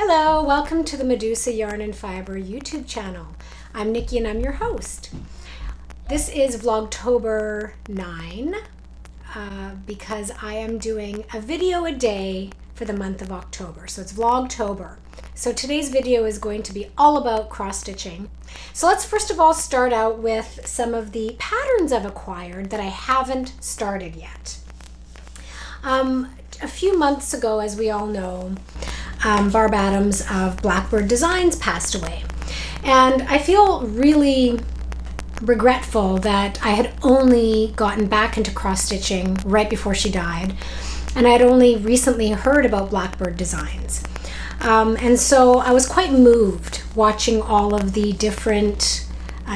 Hello, welcome to the Medusa Yarn and Fiber YouTube channel. I'm Nikki and I'm your host. This is Vlogtober 9 because I am doing a video a day for the month of October. So it's Vlogtober. So today's video is going to be all about cross stitching. So let's first of all start out with some of the patterns I've acquired that I haven't started yet. A few months ago, as we all know, Barb Adams of Blackbird Designs passed away. And I feel really regretful that I had only gotten back into cross-stitching right before she died. And I had only recently heard about Blackbird Designs. And so I was quite moved watching all of the different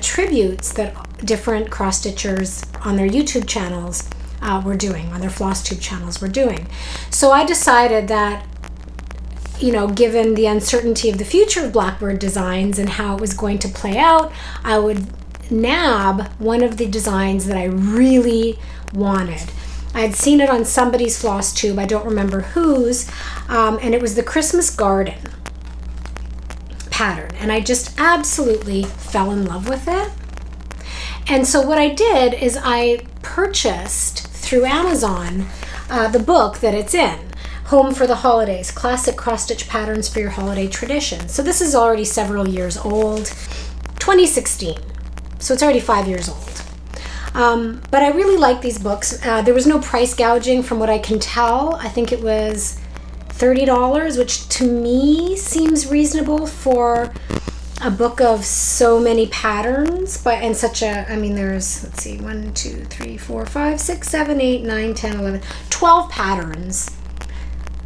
tributes that different cross-stitchers on their YouTube channels were doing, on their FlossTube channels were doing. So I decided that, you know, given the uncertainty of the future of Blackbird Designs and how it was going to play out, I would nab one of the designs that I really wanted. I had seen it on somebody's FlossTube, I don't remember whose, and it was the Christmas Garden pattern, and I just absolutely fell in love with it. And so what I did is I purchased through Amazon the book that it's in, Home for the Holidays, Classic Cross-Stitch Patterns for Your Holiday Tradition. So this is already several years old, 2016. So it's already 5 years old. But I really like these books. There was no price gouging from what I can tell. I think it was $30, which to me seems reasonable for a book of so many patterns, but in such a, I mean, there's, let's see, 1, 2, 3, 4, 5, 6, 7, 8, 9, 10, 11, 12 patterns.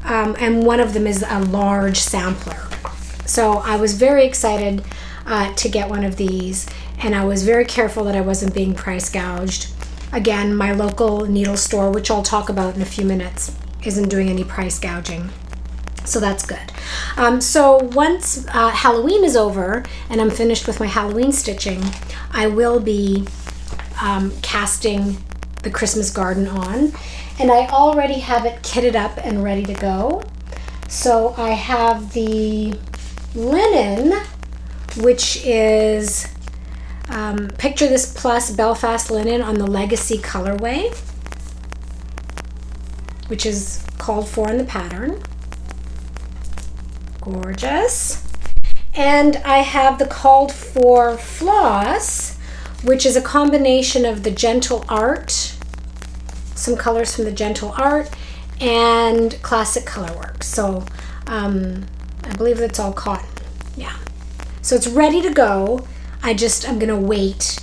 And one of them is a large sampler. So I was very excited to get one of these, and I was very careful that I wasn't being price gouged. Again, my local needle store, which I'll talk about in a few minutes, isn't doing any price gouging. So that's good. So once Halloween is over and I'm finished with my Halloween stitching, I will be casting the Christmas Garden on. And I already have it kitted up and ready to go. So I have the linen, which is Picture This Plus Belfast linen on the Legacy colorway, which is called for in the pattern. Gorgeous. And I have the called for floss, which is a combination of the Gentle Art, some colors from the Gentle Art, and Classic Colorworks. So I believe that's all cotton. Yeah. So it's ready to go. I'm gonna wait.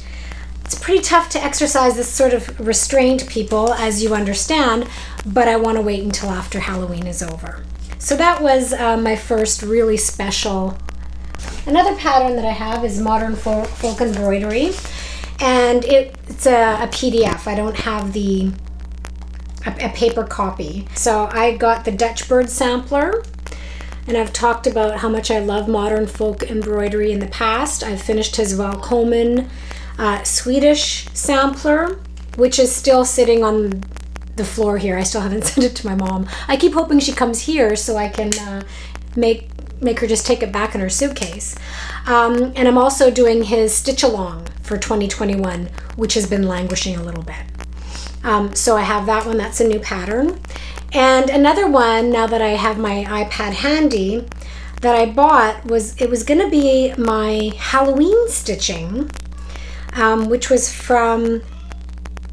It's pretty tough to exercise this sort of restraint, people, as you understand, but I want to wait until after Halloween is over. So that was my first really special. Another pattern that I have is Modern Folk Embroidery, and it's a PDF. I don't have a paper copy. So I got the Dutch Bird sampler, and I've talked about how much I love Modern Folk Embroidery in the past. I've finished his Val Coleman Swedish sampler, which is still sitting on the floor here. I still haven't sent it to my mom. I keep hoping she comes here so I can make her just take it back in her suitcase. And I'm also doing his Stitch Along for 2021, which has been languishing a little bit. So I have that one. That's a new pattern. And another one, now that I have my iPad handy, that I bought was going to be my Halloween stitching, which was from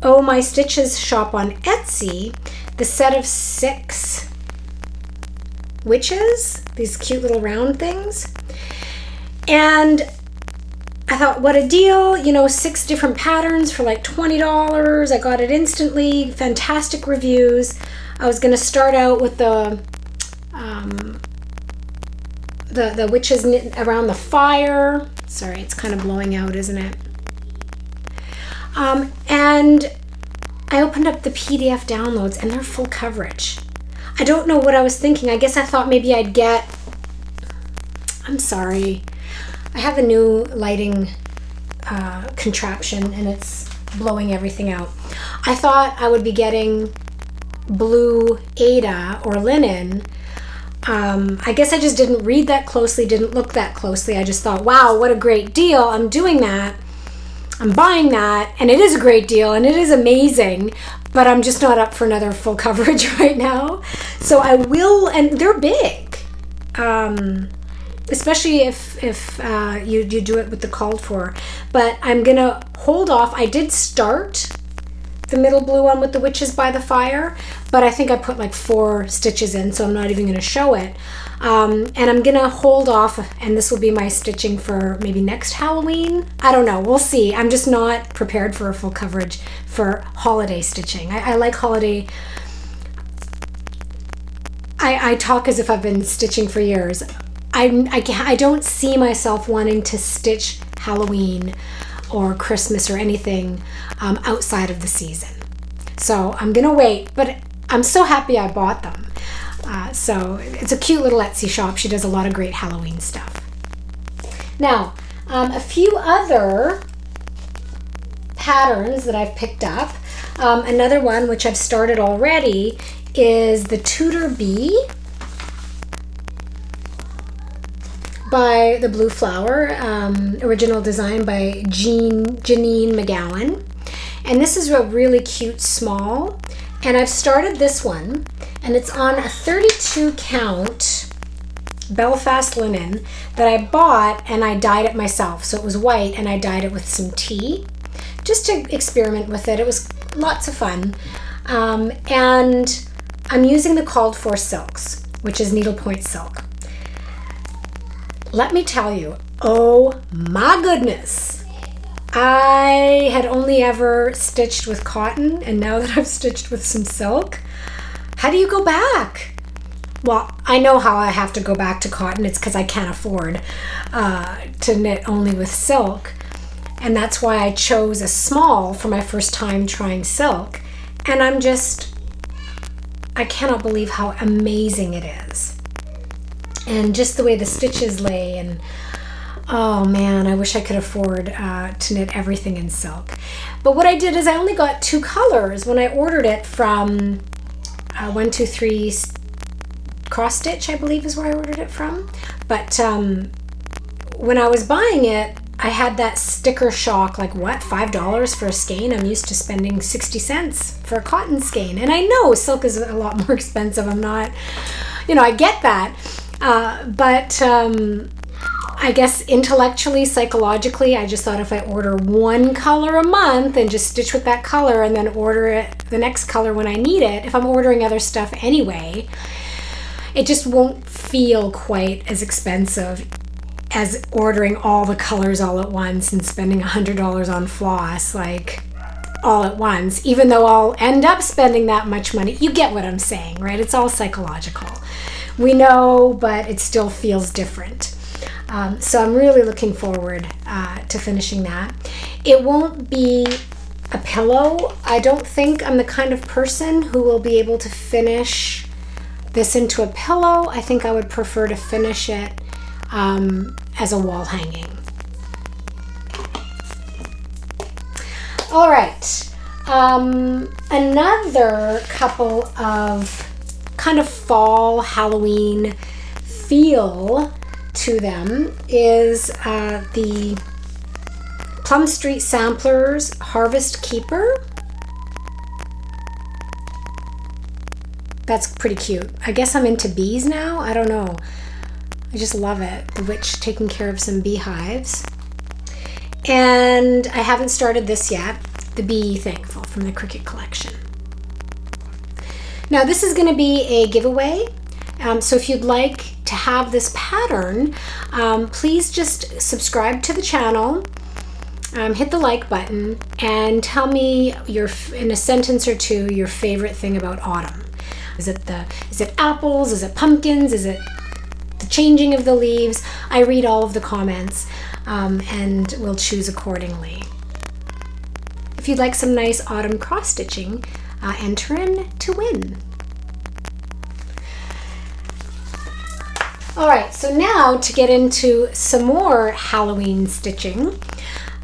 Oh My Stitches shop on Etsy, the set of 6 witches, these cute little round things. And I thought, what a deal, you know, 6 different patterns for like $20. I got it instantly, fantastic reviews. I was going to start out with the witches knit around the fire. Sorry, it's kind of blowing out, isn't it? And I opened up the PDF downloads and they're full coverage. I don't know what I was thinking. I guess I thought maybe I'd get, I'm sorry, I have a new lighting contraption and it's blowing everything out. I thought I would be getting blue Ada or linen, I guess I just didn't read that closely, didn't look that closely. I just thought, wow, what a great deal. I'm doing that. I'm buying that, and it is a great deal, and it is amazing, but I'm just not up for another full coverage right now. So I will, and they're big, especially if you do it with the called for. But I'm gonna hold off. I did start the middle blue one with the Witches by the Fire, but I think I put like 4 stitches in, so I'm not even gonna show it. And I'm gonna hold off, and this will be my stitching for maybe next Halloween. I don't know, we'll see. I'm just not prepared for a full coverage for holiday stitching. I like holiday. I talk as if I've been stitching for years. I don't see myself wanting to stitch Halloween or Christmas or anything outside of the season. So I'm gonna wait, but I'm so happy I bought them. So it's a cute little Etsy shop. She does a lot of great Halloween stuff. Now, a few other patterns that I've picked up. Another one which I've started already is the Tudor B by the Blue Flower, original design by Janine McGowan. And this is a really cute small. And I've started this one, and it's on a 32 count Belfast linen that I bought, and I dyed it myself. So it was white, and I dyed it with some tea just to experiment with it. It was lots of fun. And I'm using the called for silks, which is needlepoint silk. Let me tell you, oh my goodness. I had only ever stitched with cotton, and now that I've stitched with some silk, how do you go back? Well, I know how I have to go back to cotton. It's because I can't afford to knit only with silk. And that's why I chose a small for my first time trying silk. And I cannot believe how amazing it is. And just the way the stitches lay, and oh man, I wish I could afford to knit everything in silk. But what I did is I only got 2 colors when I ordered it from 123 Cross Stitch, I believe is where I ordered it from. But when I was buying it, I had that sticker shock, like what, $5 for a skein? I'm used to spending 60 cents for a cotton skein. And I know silk is a lot more expensive. I'm not, I get that. But I guess intellectually, psychologically, I just thought if I order 1 color a month and just stitch with that color and then order it the next color when I need it, if I'm ordering other stuff anyway, it just won't feel quite as expensive as ordering all the colors all at once and spending $100 on floss, like all at once, even though I'll end up spending that much money. You get what I'm saying, right? It's all psychological. We know, but it still feels different. So I'm really looking forward to finishing that. It won't be a pillow. I don't think I'm the kind of person who will be able to finish this into a pillow. I think I would prefer to finish it as a wall hanging. All right. Another couple of kind of fall Halloween feel to them is the Plum Street Samplers Harvest Keeper. That's pretty cute. I guess I'm into bees now. I don't know. I just love it. The witch taking care of some beehives. And I haven't started this yet. The Bee Thankful from the Cricket Collection. Now this is going to be a giveaway. So if you'd like to have this pattern, please just subscribe to the channel, hit the like button, and tell me in a sentence or two your favorite thing about autumn. Is it apples? Is it pumpkins? Is it the changing of the leaves? I read all of the comments and we'll choose accordingly. If you'd like some nice autumn cross stitching, enter in to win. All right, so now to get into some more Halloween stitching,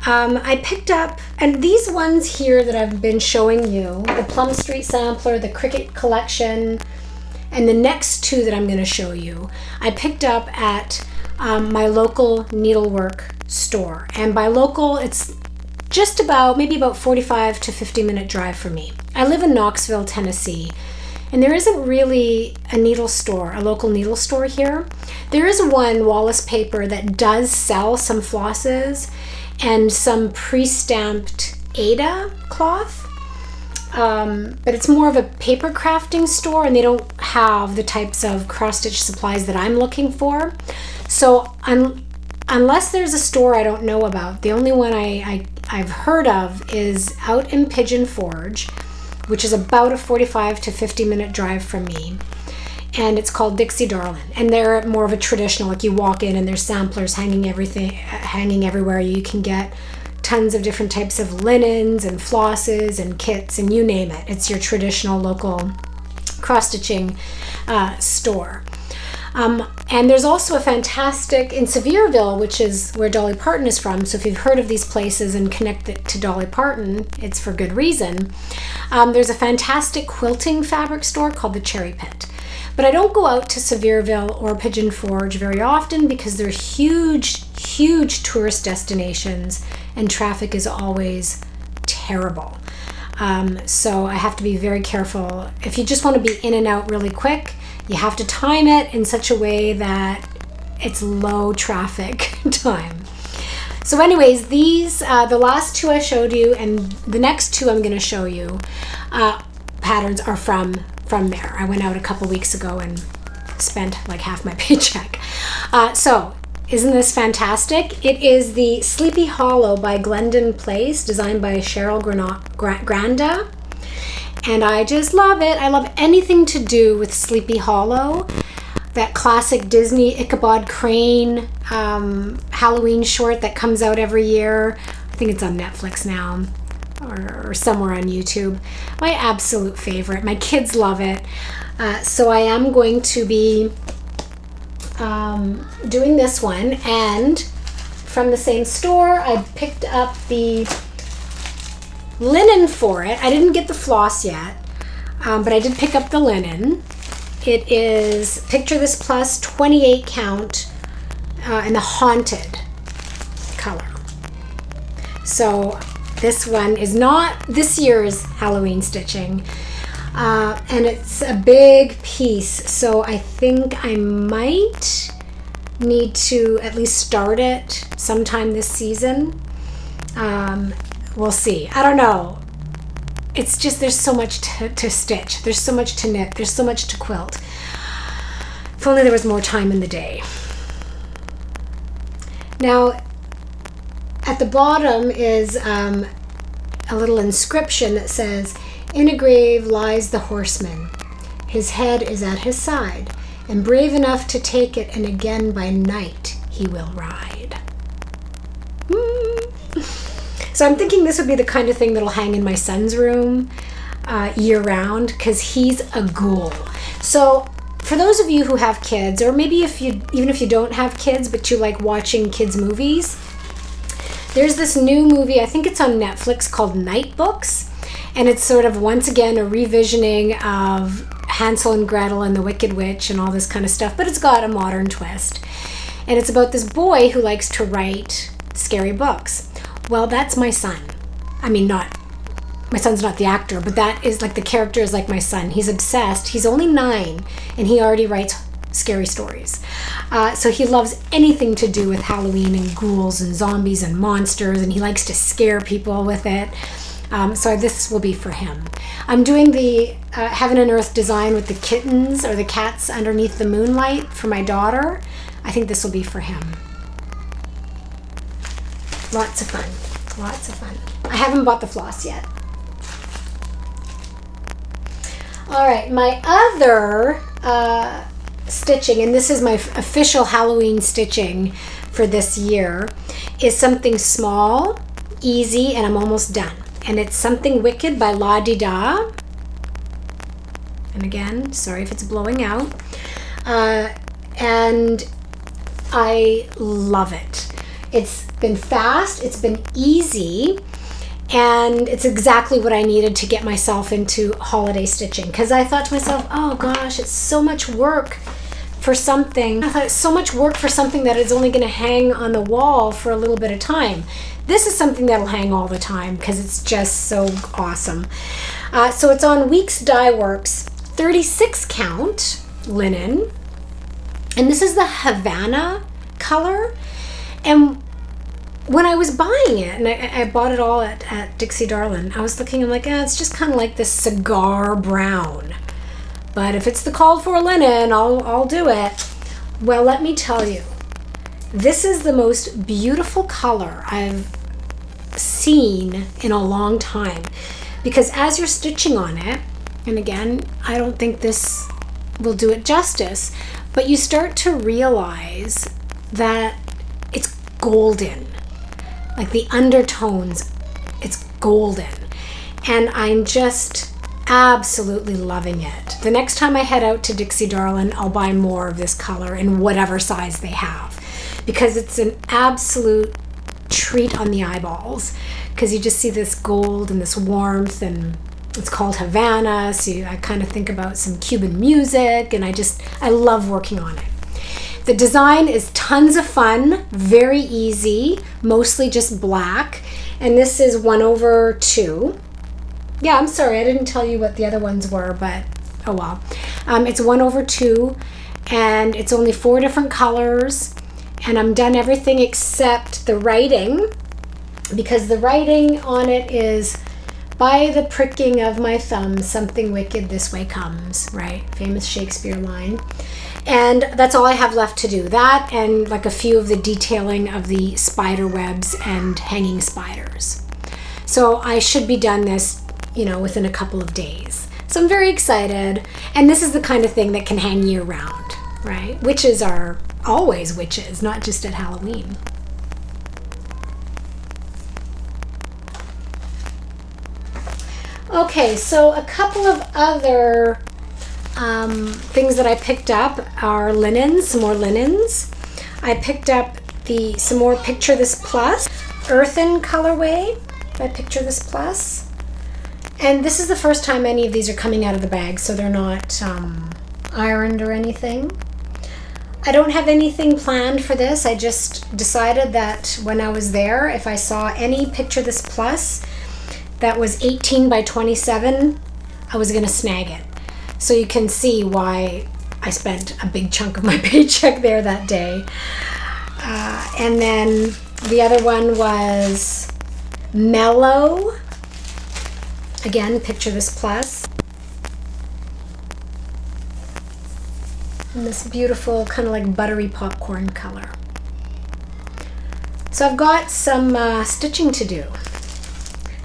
I picked up, and these ones here that I've been showing you, the Plum Street Sampler, the Cricket Collection, And the next two that I'm going to show you, I picked up at my local needlework store. And by local, it's just about, maybe about 45 to 50-minute drive for me. I live in Knoxville, Tennessee, and there isn't really a needle store, a local needle store here. There is one, Wallace Paper, that does sell some flosses and some pre-stamped Ada cloth. But it's more of a paper crafting store, and they don't have the types of cross-stitch supplies that I'm looking for. So unless there's a store I don't know about, the only one I've heard of is out in Pigeon Forge, which is about a 45 to 50-minute drive from me. And it's called Dixie Darlin'. And they're more of a traditional, like you walk in and there's samplers hanging everywhere. You can get tons of different types of linens and flosses and kits and you name it. It's your traditional local cross-stitching store. And there's also a fantastic, in Sevierville, which is where Dolly Parton is from, so if you've heard of these places and connect it to Dolly Parton, it's for good reason. There's a fantastic quilting fabric store called the Cherry Pit. But I don't go out to Sevierville or Pigeon Forge very often because they're huge, huge tourist destinations and traffic is always terrible. So I have to be very careful. If you just want to be in and out really quick, you have to time it in such a way that it's low traffic time. So anyways, these, the last two I showed you and the next two I'm going to show you, patterns are from there. I went out a couple weeks ago and spent like half my paycheck. So isn't this fantastic? It is the Sleepy Hollow by Glendon Place, designed by Cheryl Granda. And I just love it. I love anything to do with Sleepy Hollow. That classic Disney Ichabod Crane Halloween short that comes out every year. I think it's on Netflix now or somewhere on YouTube. My absolute favorite. My kids love it. So I am going to be doing this one. And from the same store, I picked up the linen for it. I didn't get the floss yet, but I did pick up the linen. It is Picture This Plus 28 count in the Haunted color. So this one is not this year's Halloween stitching, and it's a big piece, so I think I might need to at least start it sometime this season. We'll see. I don't know. It's just, there's so much to stitch. There's so much to knit. There's so much to quilt. If only there was more time in the day. Now, at the bottom is a little inscription that says, "In a grave lies the horseman. His head is at his side, and brave enough to take it, and again by night he will ride." So I'm thinking this would be the kind of thing that'll hang in my son's room year round, because he's a ghoul. So for those of you who have kids, or maybe even if you don't have kids but you like watching kids movies, there's this new movie, I think it's on Netflix, called Night Books, and it's sort of once again a revisioning of Hansel and Gretel and the Wicked Witch and all this kind of stuff, but it's got a modern twist. And it's about this boy who likes to write scary books. Well, that's my son. I mean, my son's not the actor, but that is like, the character is like my son. He's obsessed. He's only 9 and he already writes scary stories. So he loves anything to do with Halloween and ghouls and zombies and monsters, and he likes to scare people with it. So this will be for him. I'm doing the Heaven and Earth design with the kittens or the cats underneath the moonlight for my daughter. I think this will be for him. Lots of fun. Lots of fun. I haven't bought the floss yet. All right, my other stitching, and this is my official Halloween stitching for this year, is something small, easy, and I'm almost done. And it's Something Wicked by La Di Da. And again, sorry if it's blowing out. And I love it. It's been fast, it's been easy, And it's exactly what I needed to get myself into holiday stitching, because I thought to myself, oh gosh, it's so much work for something. I thought it's so much work for something that is only going to hang on the wall for a little bit of time. This is something that'll hang all the time because it's just so awesome. So it's on Weeks Dye Works 36 count linen, and this is the Havana color. And when I was buying it, and I bought it all at Dixie Darlin', I was looking, I'm like, it's just kind of like this cigar brown. But if it's the called for linen, I'll do it. Well, let me tell you, this is the most beautiful color I've seen in a long time. Because as you're stitching on it, and again, I don't think this will do it justice, but you start to realize that it's golden. Like the undertones, it's golden. And I'm just absolutely loving it. The next time I head out to Dixie Darlin', I'll buy more of this color in whatever size they have, because it's an absolute treat on the eyeballs, because you just see this gold and this warmth, and it's called Havana, so I kind of think about some Cuban music, and I love working on it. The design is tons of fun, very easy, mostly just black, and this is 1/2. Yeah, I'm sorry, I didn't tell you what the other ones were, but oh well. It's 1/2, and it's only 4 different colors, and I'm done everything except the writing, because the writing on it is, by the pricking of my thumb, something wicked this way comes, right? Famous Shakespeare line. And that's all I have left to do. That and like a few of the detailing of the spider webs and hanging spiders. So I should be done this, within a couple of days. So I'm very excited. And this is the kind of thing that can hang year round, right? Witches are always witches, not just at Halloween. Okay, so a couple of other things that I picked up are linens, some more linens. I picked up some more Picture This Plus, earthen colorway by Picture This Plus. And this is the first time any of these are coming out of the bag, so they're not ironed or anything. I don't have anything planned for this. I just decided that when I was there, if I saw any Picture This Plus that was 18 by 27, I was going to snag it. So you can see why I spent a big chunk of my paycheck there that day. And then the other one was Mellow. Again, Picture This Plus. And this beautiful kind of like buttery popcorn color. So I've got some stitching to do.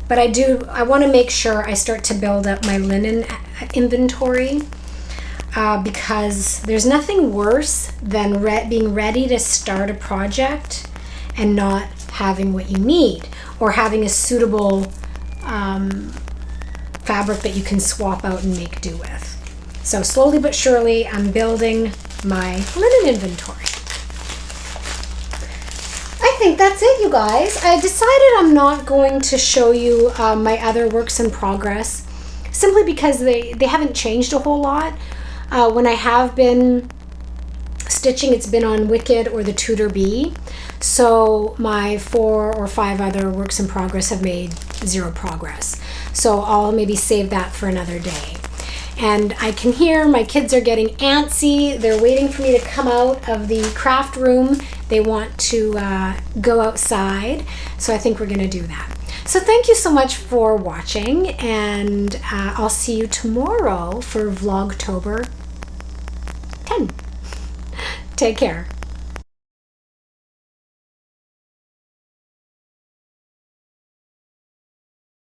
But I want to make sure I start to build up my linen inventory, because there's nothing worse than being ready to start a project and not having what you need, or having a suitable fabric that you can swap out and make do with. So slowly but surely, I'm building my linen inventory. I think that's it, you guys. I decided I'm not going to show you my other works in progress, simply because they haven't changed a whole lot. When I have been stitching, it's been on Wicked or the Tudor B. So my 4 or 5 other works in progress have made 0 progress. So I'll maybe save that for another day. And I can hear my kids are getting antsy. They're waiting for me to come out of the craft room. They want to go outside. So I think we're going to do that. So thank you so much for watching, and I'll see you tomorrow for Vlogtober 10. Take care.